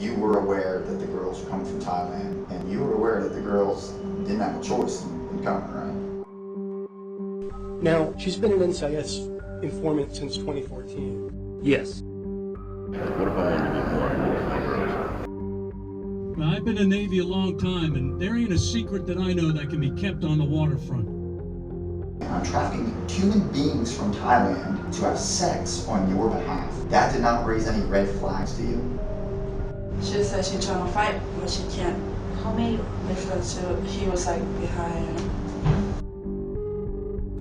You were aware that the girls were coming from Thailand, and you were aware that the girls didn't have a choice in coming, right? Now, she's been an NCIS informant since 2014. Yes. What if I wanted to get more with my girls? Well, I've been in the Navy a long time, and there ain't a secret that I know that can be kept on the waterfront. I'm trafficking human beings from Thailand to have sex on your behalf. That did not raise any red flags to you? She said she's trying to fight, but she can't. How many? Because he was like behind.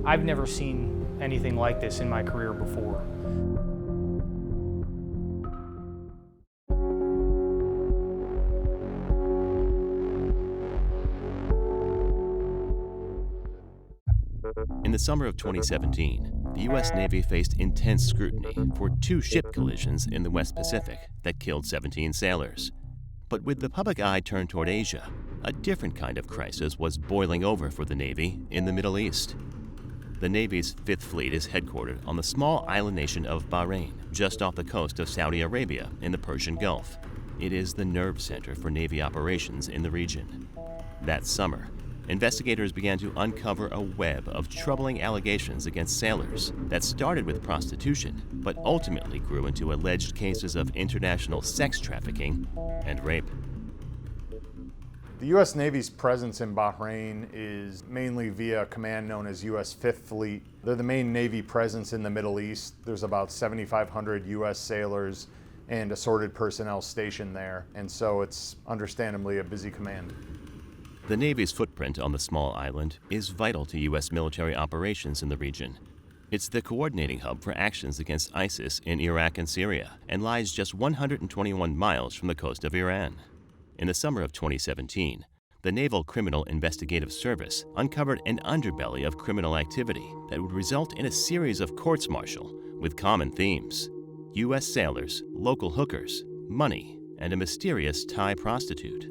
I've never seen anything like this in my career before. In the summer of 2017, the U.S. Navy faced intense scrutiny for 2 ship collisions in the West Pacific that killed 17 sailors. But with the public eye turned toward Asia, a different kind of crisis was boiling over for the Navy in the Middle East. The Navy's 5th Fleet is headquartered on the small island nation of Bahrain, just off the coast of Saudi Arabia in the Persian Gulf. It is the nerve center for Navy operations in the region. That summer, investigators began to uncover a web of troubling allegations against sailors that started with prostitution, but ultimately grew into alleged cases of international sex trafficking and rape. The U.S. Navy's presence in Bahrain is mainly via a command known as U.S. 5th Fleet. They're the main Navy presence in the Middle East. There's about 7,500 U.S. sailors and assorted personnel stationed there, and so it's understandably a busy command. The Navy's footprint on the small island is vital to U.S. military operations in the region. It's the coordinating hub for actions against ISIS in Iraq and Syria, and lies just 121 miles from the coast of Iran. In the summer of 2017, the Naval Criminal Investigative Service uncovered an underbelly of criminal activity that would result in a series of courts-martial with common themes: U.S. sailors, local hookers, money, and a mysterious Thai prostitute.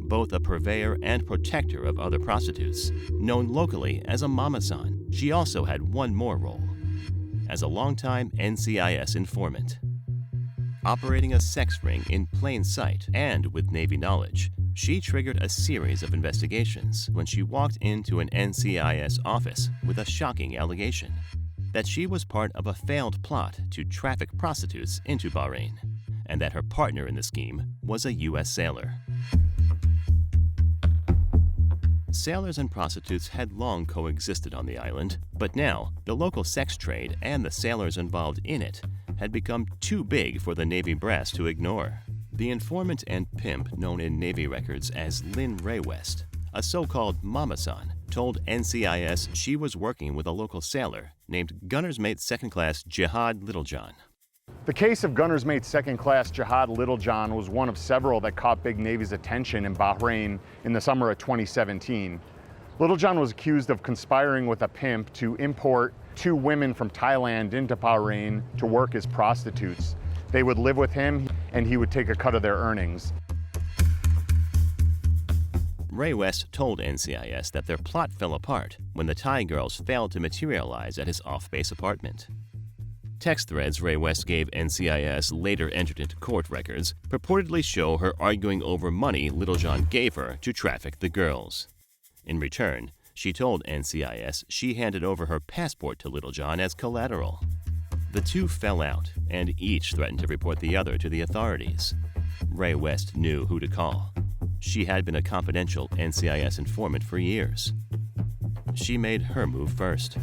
Both a purveyor and protector of other prostitutes, known locally as a mama-san, she also had one more role: as a longtime NCIS informant. Operating a sex ring in plain sight and with Navy knowledge, she triggered a series of investigations when she walked into an NCIS office with a shocking allegation that she was part of a failed plot to traffic prostitutes into Bahrain, and that her partner in the scheme was a U.S. sailor. Sailors and prostitutes had long coexisted on the island, but now the local sex trade and the sailors involved in it had become too big for the Navy brass to ignore. The informant and pimp known in Navy records as Lynn Ray West, a so-called mama-san, told NCIS she was working with a local sailor named Gunner's Mate Second Class Jihad Littlejohn. The case of Gunner's Mate Second Class Jihad Littlejohn was one of several that caught Big Navy's attention in Bahrain in the summer of 2017. Littlejohn was accused of conspiring with a pimp to import 2 women from Thailand into Bahrain to work as prostitutes. They would live with him, and he would take a cut of their earnings. Ray West told NCIS that their plot fell apart when the Thai girls failed to materialize at his off-base apartment. Text threads Ray West gave NCIS later entered into court records purportedly show her arguing over money Littlejohn gave her to traffic the girls. In return, she told NCIS she handed over her passport to Littlejohn as collateral. The two fell out, and each threatened to report the other to the authorities. Ray West knew who to call. She had been a confidential NCIS informant for years. She made her move first.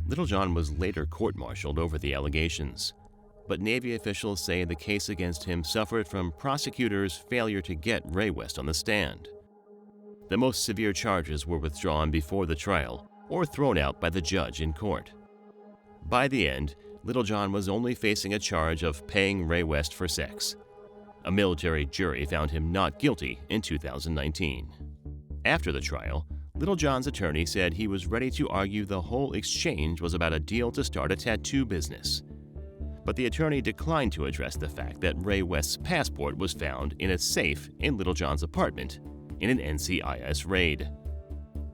Littlejohn was later court-martialed over the allegations, but Navy officials say the case against him suffered from prosecutors' failure to get Ray West on the stand. The most severe charges were withdrawn before the trial or thrown out by the judge in court. By the end, Littlejohn was only facing a charge of paying Ray West for sex. A military jury found him not guilty in 2019. After the trial, Littlejohn's attorney said he was ready to argue the whole exchange was about a deal to start a tattoo business. But the attorney declined to address the fact that Ray West's passport was found in a safe in Littlejohn's apartment in an NCIS raid.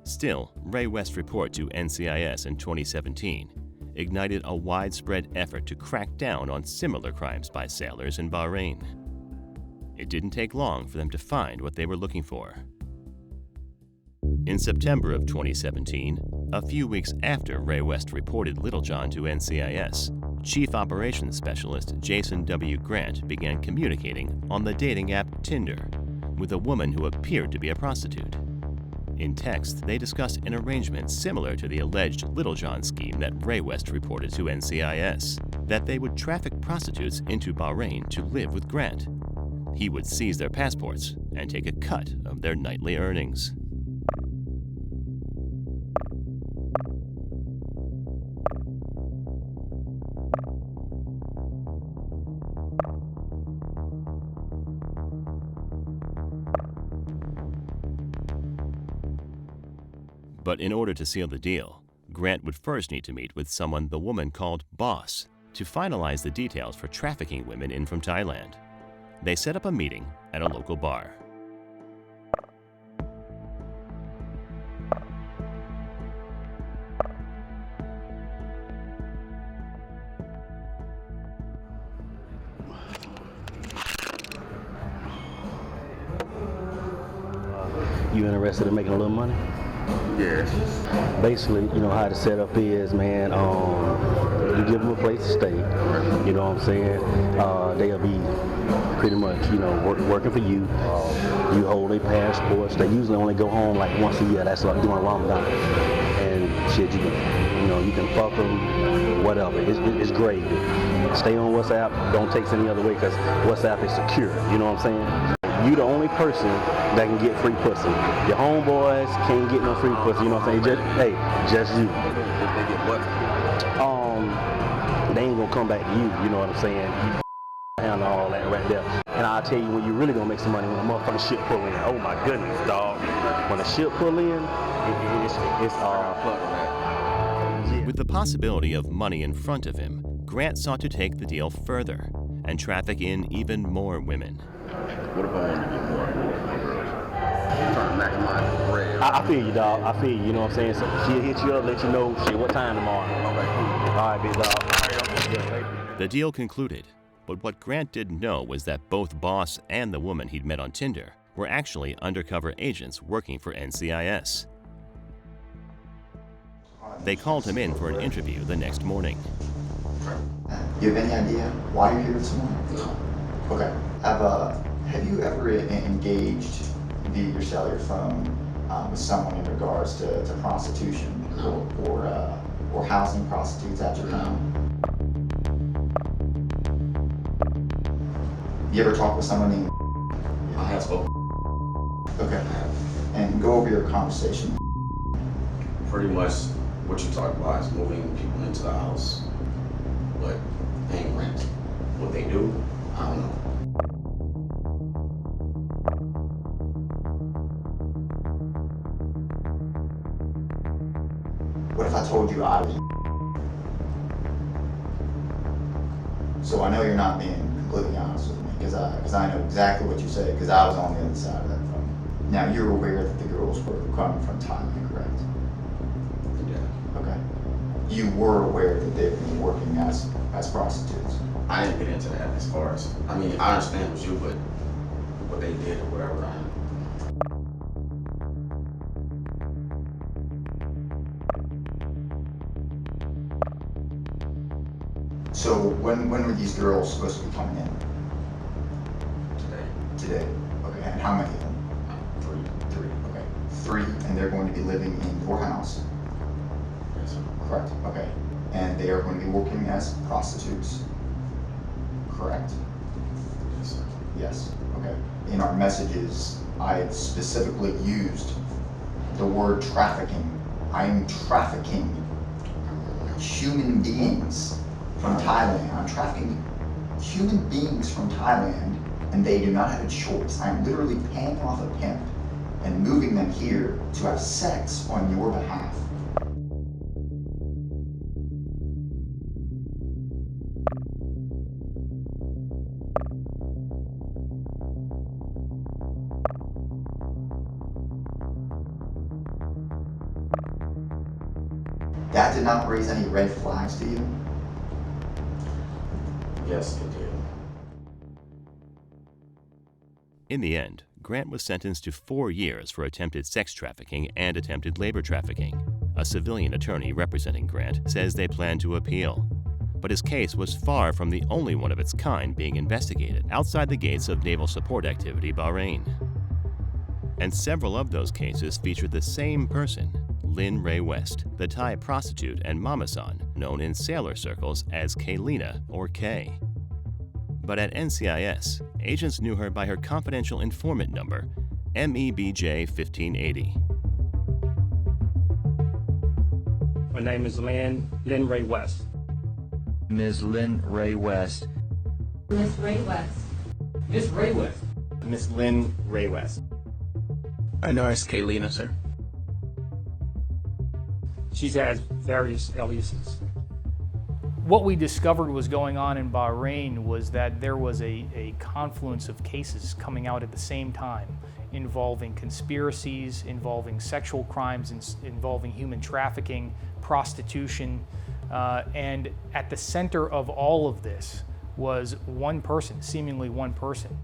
Still, Ray West's report to NCIS in 2017 ignited a widespread effort to crack down on similar crimes by sailors in Bahrain. It didn't take long for them to find what they were looking for. In September of 2017, a few weeks after Ray West reported Littlejohn to NCIS, Chief Operations Specialist Jason W. Grant began communicating on the dating app Tinder with a woman who appeared to be a prostitute. In text, they discussed an arrangement similar to the alleged Littlejohn scheme that Ray West reported to NCIS, that they would traffic prostitutes into Bahrain to live with Grant. He would seize their passports and take a cut of their nightly earnings. But in order to seal the deal, Grant would first need to meet with someone the woman called Boss to finalize the details for trafficking women in from Thailand. They set up a meeting at a local bar. You interested in making a little money? Yes. Basically, you know how the setup is, man. You give them a place to stay. You know what I'm saying? They'll be pretty much, you know, working for you. You hold their passports. They usually only go home like once a year. That's like during Ramadan. And shit, you can fuck them, whatever. It's great. Stay on WhatsApp. Don't text any other way because WhatsApp is secure. You know what I'm saying? You the only person that can get free pussy. Your homeboys can't get no free pussy. You know what I'm saying? Just you. If they get what? They ain't gonna come back to you. You know what I'm saying? You handle all that right there. And I'll tell you when you really gonna make some money when a motherfucking ship pull in. Oh my goodness, dog. When a ship pull in, it's With the possibility of money in front of him, Grant sought to take the deal further and traffic in even more women. What if I wanted to get more girls? I'm trying to maximize the bread. I feel you, dog. I feel you. You know what I'm saying? So she'll hit you up, let you know shit what time tomorrow. Okay, cool. All right, big dog. The deal concluded, but what Grant didn't know was that both Boss and the woman he'd met on Tinder were actually undercover agents working for NCIS. They called him in for an interview the next morning. You have any idea why you're here this morning? No. Okay. Have you ever engaged via your cellular phone with someone in regards to prostitution or housing prostitutes at your home? You ever talk with someone named? I have spoken. Okay. And go over your conversation. Pretty much what you talk about is moving people into the house, but paying rent. What they do, I don't know. What if I told you I was? So I know you're not being completely honest with me because I know exactly what you said because I was on the other side of that phone. Now you're aware that the girls were coming from Thailand, correct? Yeah. Okay. You were aware that they were working as prostitutes. I didn't get into that as far as, I mean, I understand what you, but what they did or whatever, So when were these girls supposed to be coming in? Today. Okay, and how many of them? Three. Okay. 3, and they're going to be living in your house? Yes, sir. Correct. Okay. And they are going to be working as prostitutes? Correct. Yes, sir. Yes. Okay. In our messages, I specifically used the word trafficking. I am trafficking human beings from Thailand. I'm trafficking human beings from Thailand, and they do not have a choice. I'm literally paying off a pimp and moving them here to have sex on your behalf. That did not raise any red flags to you? Yes, it did. In the end, Grant was sentenced to 4 years for attempted sex trafficking and attempted labor trafficking. A civilian attorney representing Grant says they plan to appeal. But his case was far from the only one of its kind being investigated outside the gates of Naval Support Activity Bahrain. And several of those cases featured the same person, Lynn Ray West, the Thai prostitute and mamasan known in sailor circles as Kaylina or Kay. But at NCIS, agents knew her by her confidential informant number, MEBJ 1580. Her name is Lynn Ray West. Ms. Lynn Ray West. Miss Ray West. Miss Ray West. Miss Lynn Ray West. I know her as Kaylina, sir. She's had various aliases. What we discovered was going on in Bahrain was that there was a confluence of cases coming out at the same time involving conspiracies, involving sexual crimes, involving human trafficking, prostitution, and at the center of all of this was one person, seemingly one person.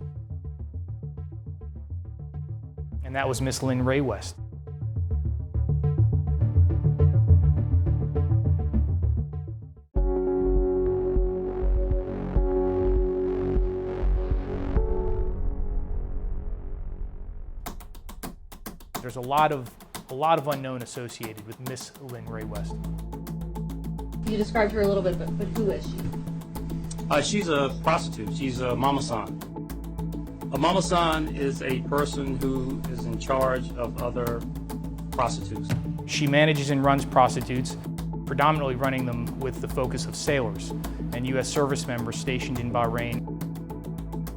And that was Miss Lynn Ray West. There's a lot of unknown associated with Miss Lynn Ray West. You described her a little bit, but who is she? She's a prostitute. She's a mamasan. A mamasan is a person who is in charge of other prostitutes. She manages and runs prostitutes, predominantly running them with the focus of sailors and U.S. service members stationed in Bahrain.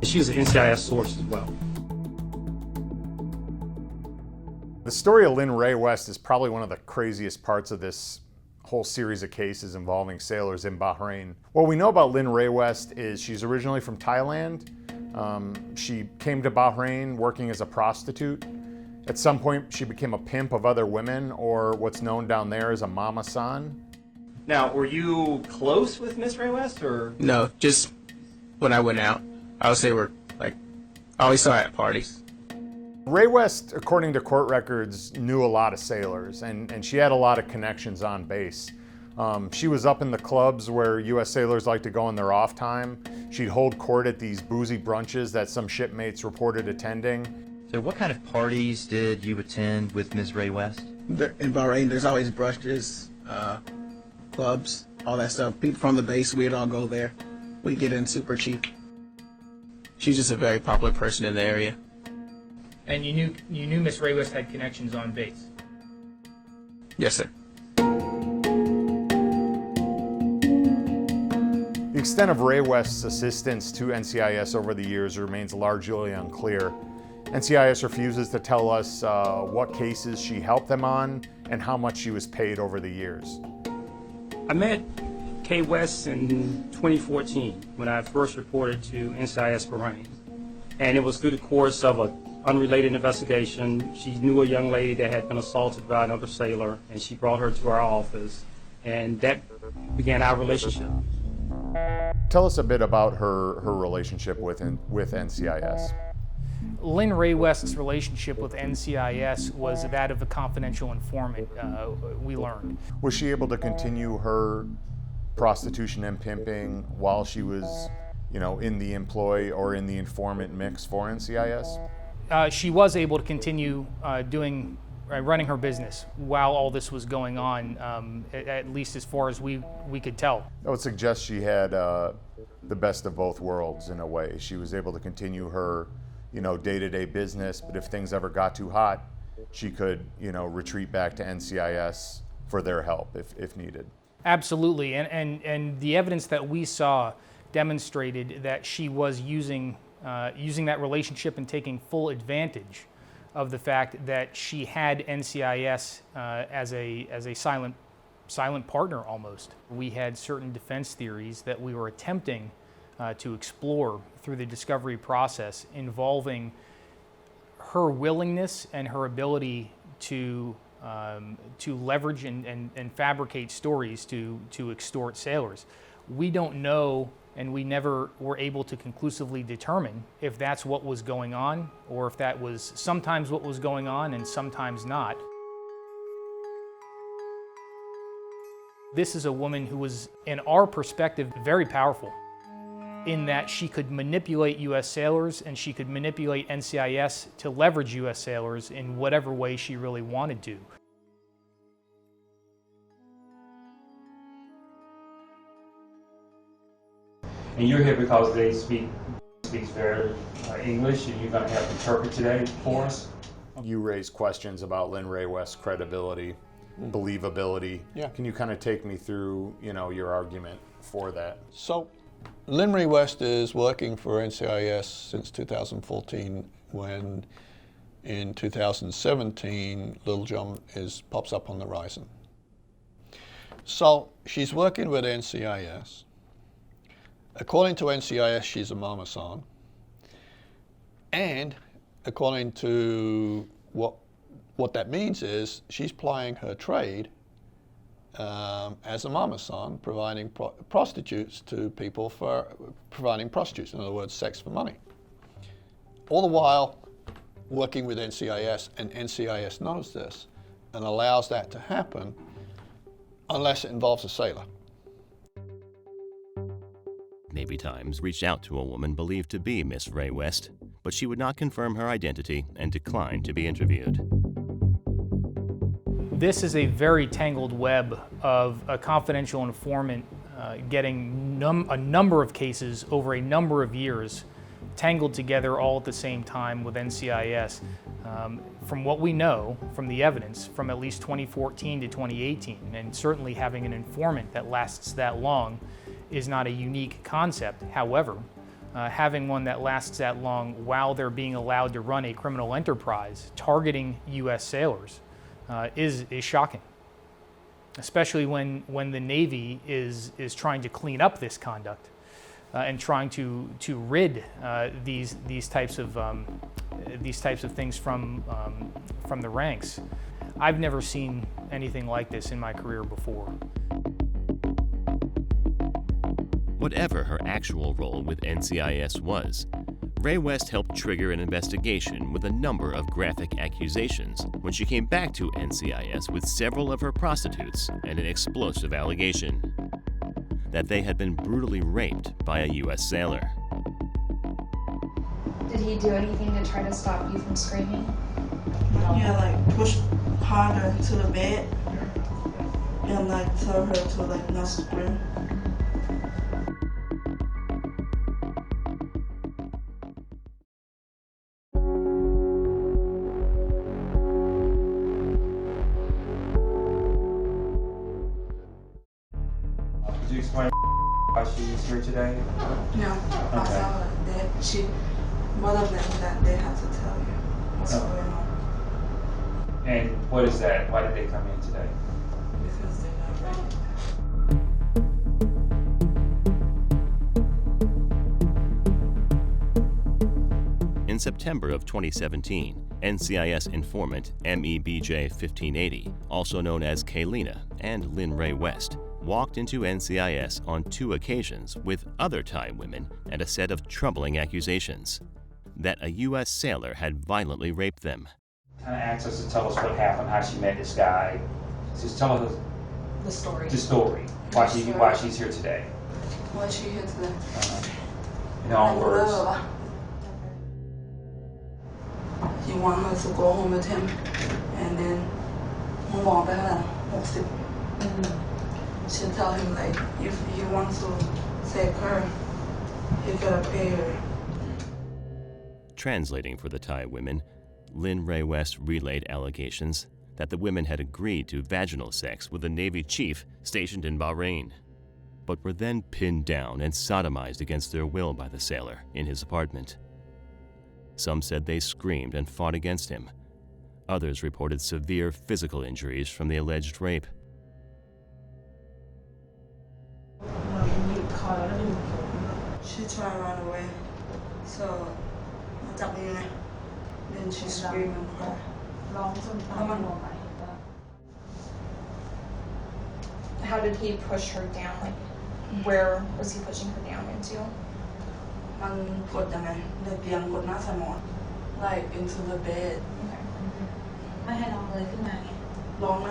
She's an NCIS source as well. The story of Lynn Ray West is probably one of the craziest parts of this whole series of cases involving sailors in Bahrain. What we know about Lynn Ray West is she's originally from Thailand. She came to Bahrain working as a prostitute. At some point, she became a pimp of other women, or what's known down there as a mama-san. Now, were you close with Miss Ray West, or? No, just when I went out. I would say I always saw her at parties. Ray West, according to court records, knew a lot of sailors, and she had a lot of connections on base. She was up in the clubs where U.S. sailors like to go in their off time. She'd hold court at these boozy brunches that some shipmates reported attending. So what kind of parties did you attend with Ms. Ray West? In Bahrain, there's always brunches, clubs, all that stuff. People from the base, we'd all go there. We get in super cheap. She's just a very popular person in the area. And you knew Miss Ray West had connections on base? Yes, sir. The extent of Ray West's assistance to NCIS over the years remains largely unclear. NCIS refuses to tell us what cases she helped them on and how much she was paid over the years. I met Kay West in 2014 when I first reported to NCIS Bahrain. And it was through the course of an unrelated investigation. She knew a young lady that had been assaulted by another sailor, and she brought her to our office, and that began our relationship. Tell us a bit about her relationship with NCIS. Lynn Ray West's relationship with NCIS was that of a confidential informant, we learned. Was she able to continue her prostitution and pimping while she was, in the employ or in the informant mix for NCIS? She was able to continue running her business while all this was going on, at least as far as we could tell. That would suggest she had the best of both worlds in a way. She was able to continue her day-to-day business, but if things ever got too hot, she could, retreat back to NCIS for their help if needed. Absolutely, and the evidence that we saw demonstrated that she was using that relationship and taking full advantage of the fact that she had NCIS as a silent partner almost. We had certain defense theories that we were attempting to explore through the discovery process involving her willingness and her ability to leverage and fabricate stories to extort sailors. We don't know, and we never were able to conclusively determine if that's what was going on, or if that was sometimes what was going on and sometimes not. This is a woman who was, in our perspective, very powerful, in that she could manipulate U.S. sailors and she could manipulate NCIS to leverage U.S. sailors in whatever way she really wanted to. And you're here because they speaks very English, and you're going to have to interpret today for us? You raised questions about Lynn Ray West's credibility, believability. Yeah. Can you kind of take me through, your argument for that? So, Lynn Ray West is working for NCIS since 2014, when in 2017, Little John pops up on the horizon. So, she's working with NCIS. According to NCIS, she's a mama son. And according to what that means is she's plying her trade as a mama son, providing prostitutes to people for providing prostitutes, in other words, sex for money. All the while working with NCIS, and NCIS knows this and allows that to happen unless it involves a sailor. Navy Times reached out to a woman believed to be Miss Ray West, but she would not confirm her identity and declined to be interviewed. This is a very tangled web of a confidential informant getting a number of cases over a number of years tangled together all at the same time with NCIS. From what we know, from the evidence, from at least 2014 to 2018, and certainly having an informant that lasts that long is not a unique concept. However, having one that lasts that long while they're being allowed to run a criminal enterprise targeting U.S. sailors is shocking, especially when the Navy is trying to clean up this conduct and trying to rid these types of things from the ranks. I've never seen anything like this in my career before. Whatever her actual role with NCIS was, Ray West helped trigger an investigation with a number of graphic accusations when she came back to NCIS with several of her prostitutes and an explosive allegation that they had been brutally raped by a U.S. sailor. Did he do anything to try to stop you from screaming? Yeah, like push harder to the bed and like tell her to like not scream. Could you explain why she's here today? No, I tell her that one of them that they have to tell you what's going on. And what is that? Why did they come in today? Because they're not ready. In September of 2017, NCIS informant MEBJ 1580, also known as Kaylina, and Lynn Ray West, walked into NCIS on 2 occasions with other Thai women and a set of troubling accusations that a U.S. sailor had violently raped them. Kind of asked us to tell us what happened, how she met this guy. Just tell us The story. the story, why she's here today. Why is she here today? In her own words. He want her to go home with him and then move on to her. She'll tell him like if he wants to take her, he gotta pay her. Translating for the Thai women, Lynn Ray West relayed allegations that the women had agreed to vaginal sex with a Navy chief stationed in Bahrain, but were then pinned down and sodomized against their will by the sailor in his apartment. Some said they screamed and fought against him. Others reported severe physical injuries from the alleged rape. She tried to run away, so then she screamed and cried. how did he push her down? Like, where was he pushing her down into? มันกดยังไงในเตียงกดหน้าสมอง like into the bed ไม่ให้น้องเลยขึ้นมาไง ร้องไหม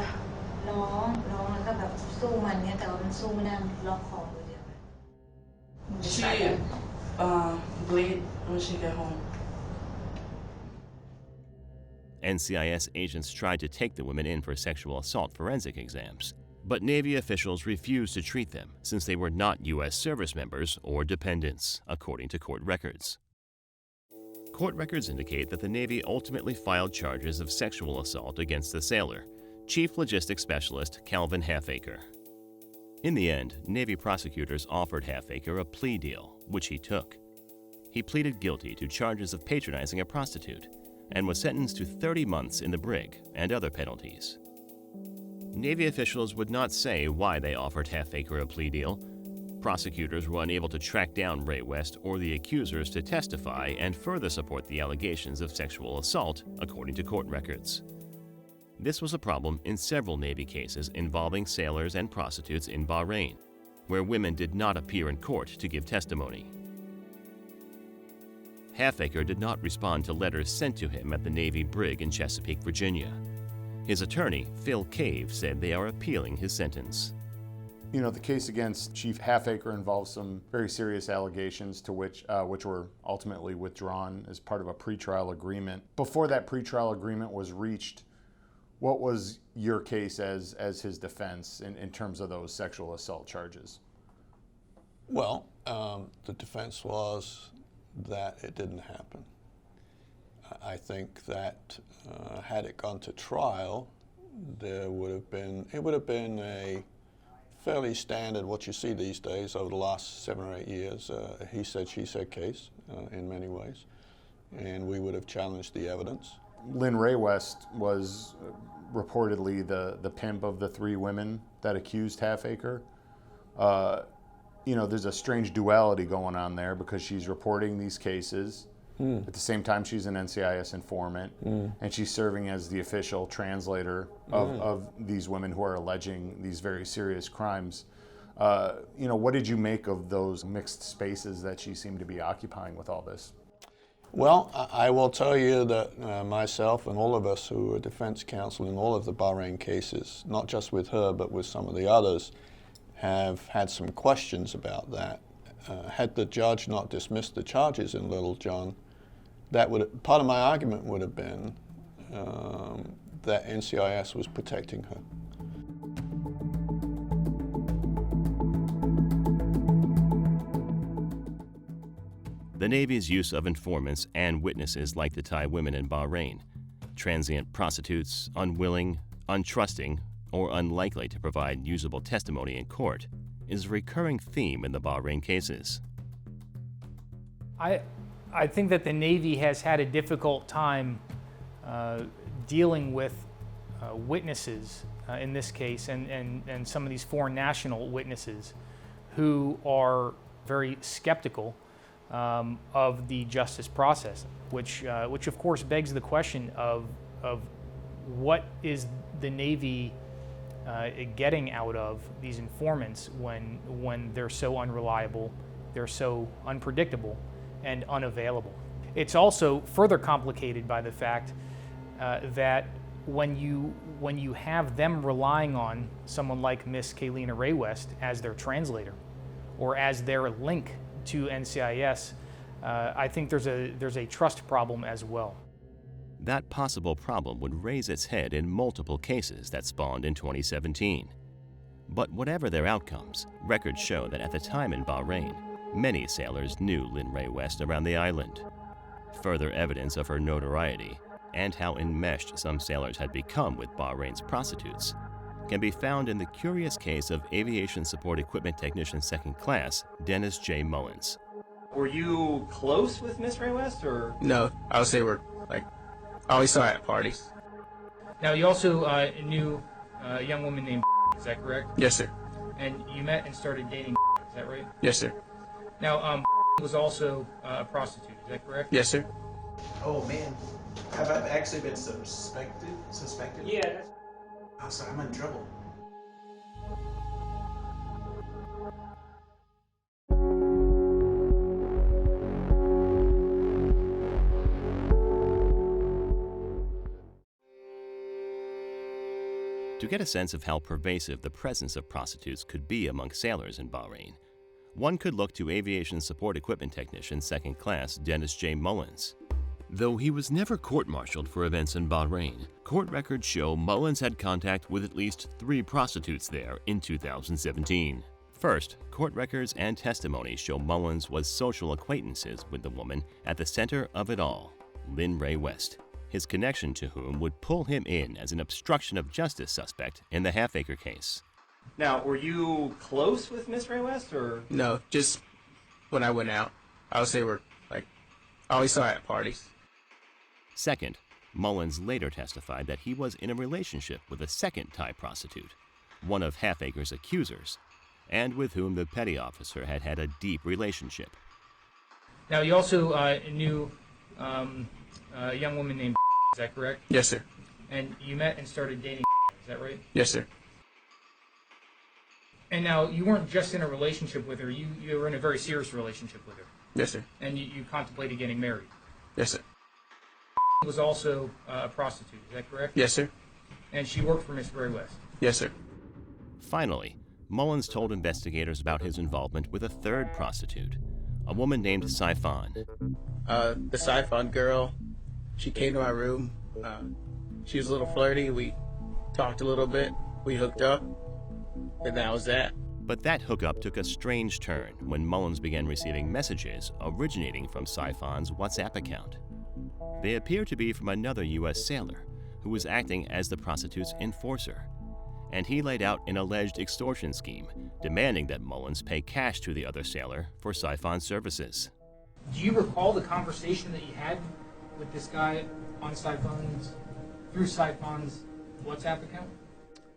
ร้องแล้วก็แบบสู้มันเนี้ยแต่ว่ามันสู้ไม่ได้มันล็อกคอมือเดียว she bleed when she get home. NCIS agents tried to take the women in for sexual assault forensic exams, but Navy officials refused to treat them since they were not U.S. service members or dependents, according to court records. Court records indicate that the Navy ultimately filed charges of sexual assault against the sailor, Chief Logistics Specialist Calvin Halfacre. In the end, Navy prosecutors offered Halfacre a plea deal, which he took. He pleaded guilty to charges of patronizing a prostitute and was sentenced to 30 months in the brig and other penalties. Navy officials would not say why they offered Halfacre a plea deal. Prosecutors were unable to track down Ray West or the accusers to testify and further support the allegations of sexual assault, according to court records. This was a problem in several Navy cases involving sailors and prostitutes in Bahrain, where women did not appear in court to give testimony. Halfacre did not respond to letters sent to him at the Navy brig in Chesapeake, Virginia. His attorney, Phil Cave, said they are appealing his sentence. You know, the case against Chief Halfacre involves some very serious allegations to which were ultimately withdrawn as part of a pretrial agreement. Before that pretrial agreement was reached, what was your case as his defense in terms of those sexual assault charges? Well, the defense was that it didn't happen. I think that had it gone to trial, it would have been a fairly standard, what you see these days over the last 7 or 8 years, he said, she said case in many ways, and we would have challenged the evidence. Lynn Ray West was reportedly the pimp of the 3 women that accused Halfacre. You know, there's a strange duality going on there because she's reporting these cases. At the same time, she's an NCIS informant, and she's serving as the official translator of these women who are alleging these very serious crimes. You know, what did you make of those mixed spaces that she seemed to be occupying with all this? Well, I will tell you that myself and all of us who were defense counsel in all of the Bahrain cases, not just with her, but with some of the others, have had some questions about that. Had the judge not dismissed the charges in Littlejohn, part of my argument would have been that NCIS was protecting her. The Navy's use of informants and witnesses like the Thai women in Bahrain, transient prostitutes, unwilling, untrusting, or unlikely to provide usable testimony in court, is a recurring theme in the Bahrain cases. I think that the Navy has had a difficult time dealing with witnesses in this case and some of these foreign national witnesses who are very skeptical of the justice process, which of course begs the question of what is the Navy getting out of these informants when they're so unreliable, they're so unpredictable and unavailable. It's also further complicated by the fact that when you have them relying on someone like Miss Kaylina Ray West as their translator or as their link to NCIS, I think there's a trust problem as well. That possible problem would raise its head in multiple cases that spawned in 2017. But whatever their outcomes, records show that at the time in Bahrain, many sailors knew Lynn Ray West around the island. Further evidence of her notoriety and how enmeshed some sailors had become with Bahrain's prostitutes can be found in the curious case of Aviation Support Equipment Technician 2nd Class Dennis J. Mullins. Were you close with Miss Ray West, or? No, I would say we're I always saw her at parties. Now, you also knew a young woman named is that correct? Yes, sir. And you met and started dating is that right? Yes, sir. Now, was also a prostitute, is that correct? Yes, sir. Oh, man. Have I actually been suspected? Yeah. Oh, sorry, I'm in trouble. To get a sense of how pervasive the presence of prostitutes could be among sailors in Bahrain, one could look to aviation support equipment technician 2nd Class Dennis J. Mullins. Though he was never court-martialed for events in Bahrain, court records show Mullins had contact with at least 3 prostitutes there in 2017. First, court records and testimony show Mullins was social acquaintances with the woman at the center of it all, Lynn Ray West, his connection to whom would pull him in as an obstruction of justice suspect in the Halfacre case. Now, were you close with Miss Ray West, or? No, just when I went out. I would say I always saw her at parties. Second, Mullins later testified that he was in a relationship with a second Thai prostitute, one of Halfacre's accusers, and with whom the petty officer had had a deep relationship. Now, you also knew a young woman named is that correct? Yes, sir. And you met and started dating is that right? Yes, sir. And now, you weren't just in a relationship with her, you were in a very serious relationship with her. Yes, sir. And you contemplated getting married. Yes, sir. Was also a prostitute, is that correct? Yes, sir. And she worked for Miss Ray West? Yes, sir. Finally, Mullins told investigators about his involvement with a third prostitute, a woman named Saifan. The Saifan girl, she came to my room. She was a little flirty. We talked a little bit. We hooked up. And that was that. But that hookup took a strange turn when Mullins began receiving messages originating from Saifan's WhatsApp account. They appear to be from another U.S. sailor who was acting as the prostitute's enforcer, and he laid out an alleged extortion scheme, demanding that Mullins pay cash to the other sailor for Saifan's services. Do you recall the conversation that you had with this guy on through Saifan's WhatsApp account?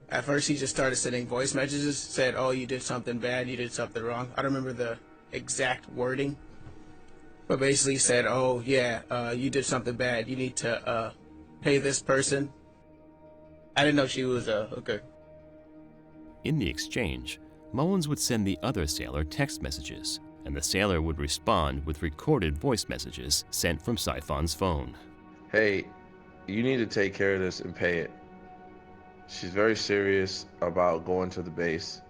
At first, he just started sending voice messages, said, oh, you did something bad, you did something wrong. I don't remember the exact wording, but basically said, oh, yeah, you did something bad, you need to pay this person. I didn't know she was a hooker. In the exchange, Mullins would send the other sailor text messages, and the sailor would respond with recorded voice messages sent from Saifan's phone. Hey, you need to take care of this and pay it. She's very serious about going to the base.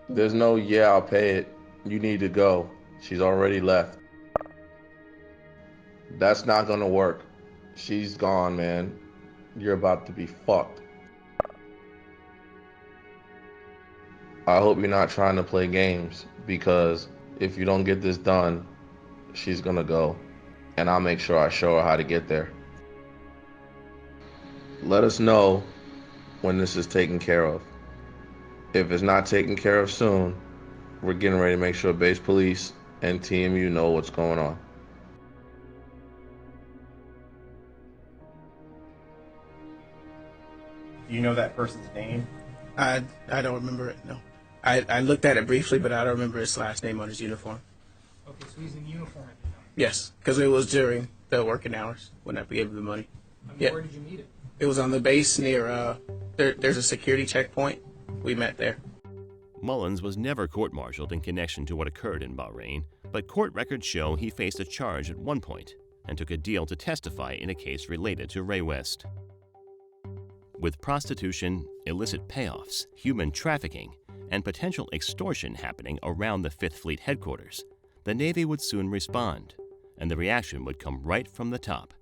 There's no, yeah, I'll pay it. You need to go. She's already left. That's not gonna work. She's gone, man. You're about to be fucked. I hope you're not trying to play games, because if you don't get this done, she's gonna go. And I'll make sure I show her how to get there. Let us know when this is taken care of. If it's not taken care of soon, we're getting ready to make sure base police and TMU know what's going on. Do you know that person's name? I don't remember it, no. I looked at it briefly, but I don't remember his last name on his uniform. Okay, so he's in uniform at the time? Yes, because it was during the working hours when I gave him the money. Where did you meet him? It was on the base near, there's a security checkpoint. We met there. Mullins was never court-martialed in connection to what occurred in Bahrain, but court records show he faced a charge at one point and took a deal to testify in a case related to Ray West. With prostitution, illicit payoffs, human trafficking, and potential extortion happening around the 5th Fleet headquarters, the Navy would soon respond, and the reaction would come right from the top,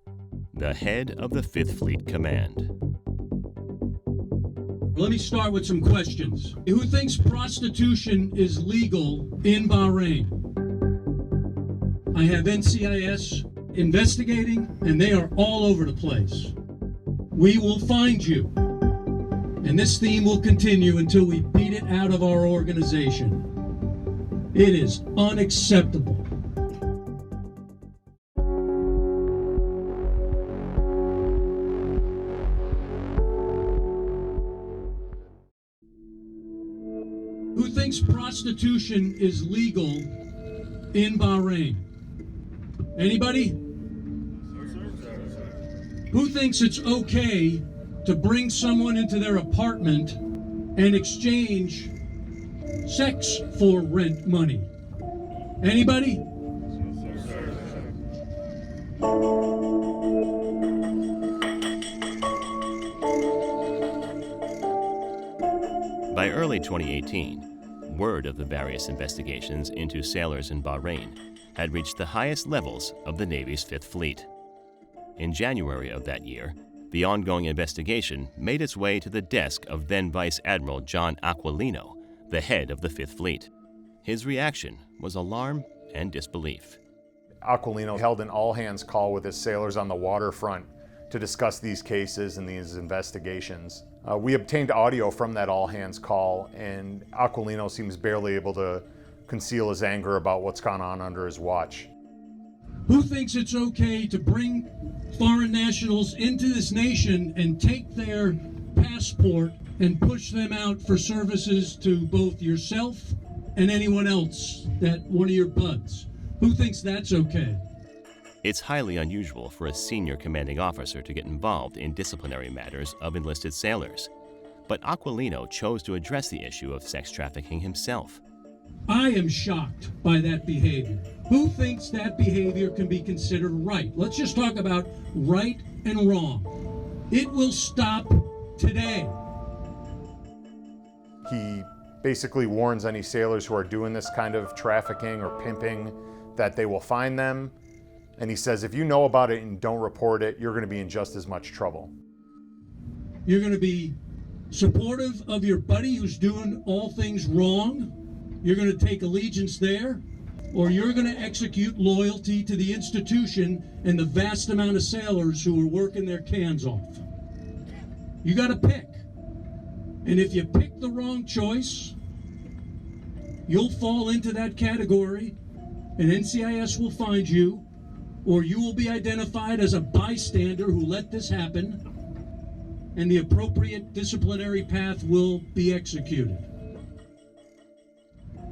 the head of the 5th Fleet Command. Let me start with some questions. Who thinks prostitution is legal in Bahrain? I have NCIS investigating, and they are all over the place. We will find you. And this theme will continue until we beat it out of our organization. It is unacceptable. Who thinks prostitution is legal in Bahrain? Anybody? Who thinks it's okay to bring someone into their apartment and exchange sex for rent money? Anybody? By early 2018, word of the various investigations into sailors in Bahrain had reached the highest levels of the Navy's Fifth Fleet. In January of that year, the ongoing investigation made its way to the desk of then Vice Admiral John Aquilino, the head of the Fifth Fleet. His reaction was alarm and disbelief. Aquilino held an all-hands call with his sailors on the waterfront to discuss these cases and these investigations. We obtained audio from that all-hands call, and Aquilino seems barely able to conceal his anger about what's gone on under his watch. Who thinks it's okay to bring foreign nationals into this nation and take their passport and push them out for services to both yourself and anyone else, that one of your buds? Who thinks that's okay? It's highly unusual for a senior commanding officer to get involved in disciplinary matters of enlisted sailors. But Aquilino chose to address the issue of sex trafficking himself. I am shocked by that behavior. Who thinks that behavior can be considered right? Let's just talk about right and wrong. It will stop today. He basically warns any sailors who are doing this kind of trafficking or pimping that they will find them. And he says, if you know about it and don't report it, you're going to be in just as much trouble. You're going to be supportive of your buddy who's doing all things wrong. You're going to take allegiance there, or you're going to execute loyalty to the institution and the vast amount of sailors who are working their cans off. You got to pick. And if you pick the wrong choice, you'll fall into that category, and NCIS will find you, or you will be identified as a bystander who let this happen, and the appropriate disciplinary path will be executed.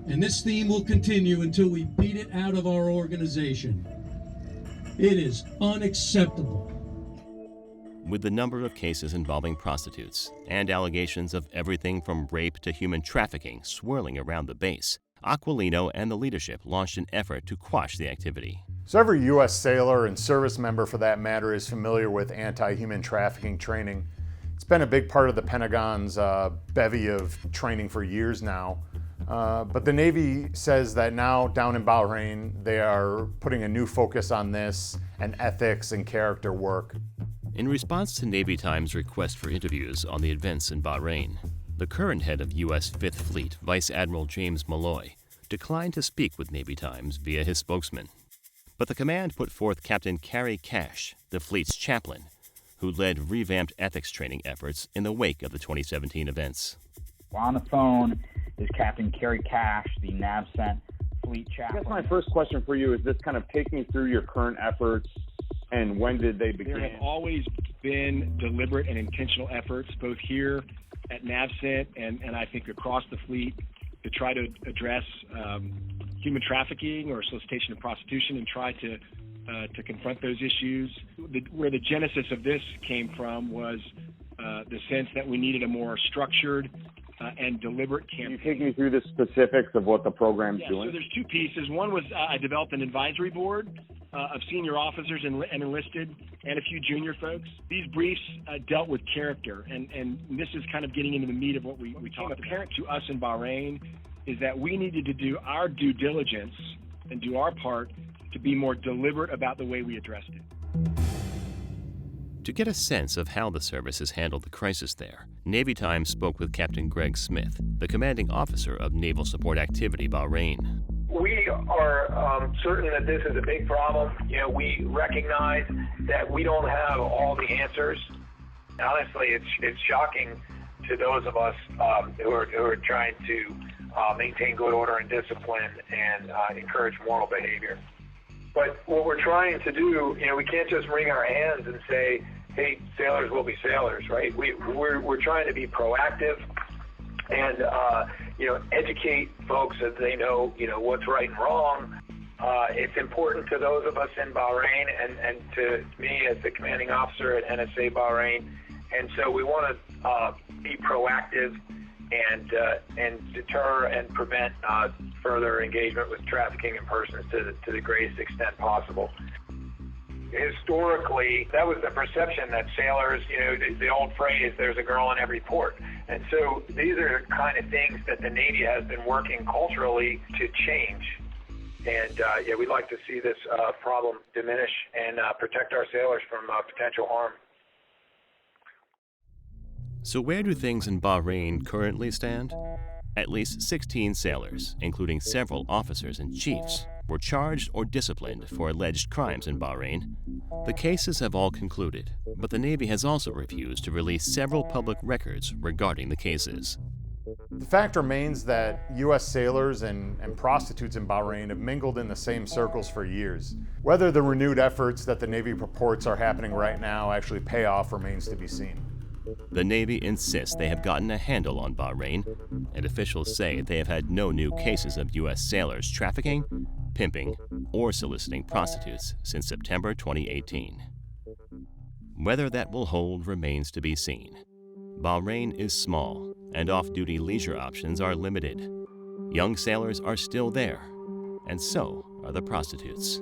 And this theme will continue until we beat it out of our organization. It is unacceptable. With the number of cases involving prostitutes and allegations of everything from rape to human trafficking swirling around the base, Aquilino and the leadership launched an effort to quash the activity. So every U.S. sailor and service member for that matter is familiar with anti-human trafficking training. It's been a big part of the Pentagon's bevy of training for years now. But the Navy says that now down in Bahrain, they are putting a new focus on this and ethics and character work. In response to Navy Times' request for interviews on the events in Bahrain, the current head of U.S. Fifth Fleet, Vice Admiral James Malloy, declined to speak with Navy Times via his spokesman. But the command put forth Captain Carey Cash, the fleet's chaplain, who led revamped ethics training efforts in the wake of the 2017 events. On the phone is Captain Carey Cash, the NAVCENT fleet chaplain. I guess my first question for you is this kind of take me through your current efforts and when did they begin? There have always been deliberate and intentional efforts, both here at NAVCENT and I think across the fleet, to try to address human trafficking or solicitation of prostitution and try to confront those issues. Where the genesis of this came from was the sense that we needed a more structured and deliberate campaign. Can you take me through the specifics of what the program's doing? So there's two pieces. One was I developed an advisory board of senior officers and enlisted and a few junior folks. These briefs dealt with character, and this is kind of getting into the meat of what we talked about. Apparent to us in Bahrain is that we needed to do our due diligence and do our part to be more deliberate about the way we addressed it. To get a sense of how the service has handled the crisis there, Navy Times spoke with Captain Greg Smith, the commanding officer of Naval Support Activity Bahrain. We are certain that this is a big problem. You know, we recognize that we don't have all the answers. Honestly, it's shocking to those of us who are trying to maintain good order and discipline and encourage moral behavior. But what we're trying to do, you know, we can't just wring our hands and say, hey, sailors will be sailors, right? We're trying to be proactive and, educate folks so they know, what's right and wrong. It's important to those of us in Bahrain and to me as the commanding officer at NSA Bahrain. And so we want to be proactive and deter and prevent further engagement with trafficking in persons to the greatest extent possible. historically, that was the perception that sailors, the old phrase, there's a girl in every port. And so these are the kind of things that the Navy has been working culturally to change. And we'd like to see this problem diminish and protect our sailors from potential harm. So where do things in Bahrain currently stand? At least 16 sailors, including several officers and chiefs, were charged or disciplined for alleged crimes in Bahrain. The cases have all concluded, but the Navy has also refused to release several public records regarding the cases. The fact remains that U.S. sailors and prostitutes in Bahrain have mingled in the same circles for years. Whether the renewed efforts that the Navy purports are happening right now actually pay off remains to be seen. The Navy insists they have gotten a handle on Bahrain, and officials say they have had no new cases of U.S. sailors trafficking, pimping, or soliciting prostitutes since September 2018. Whether that will hold remains to be seen. Bahrain is small, and off-duty leisure options are limited. Young sailors are still there, and so are the prostitutes.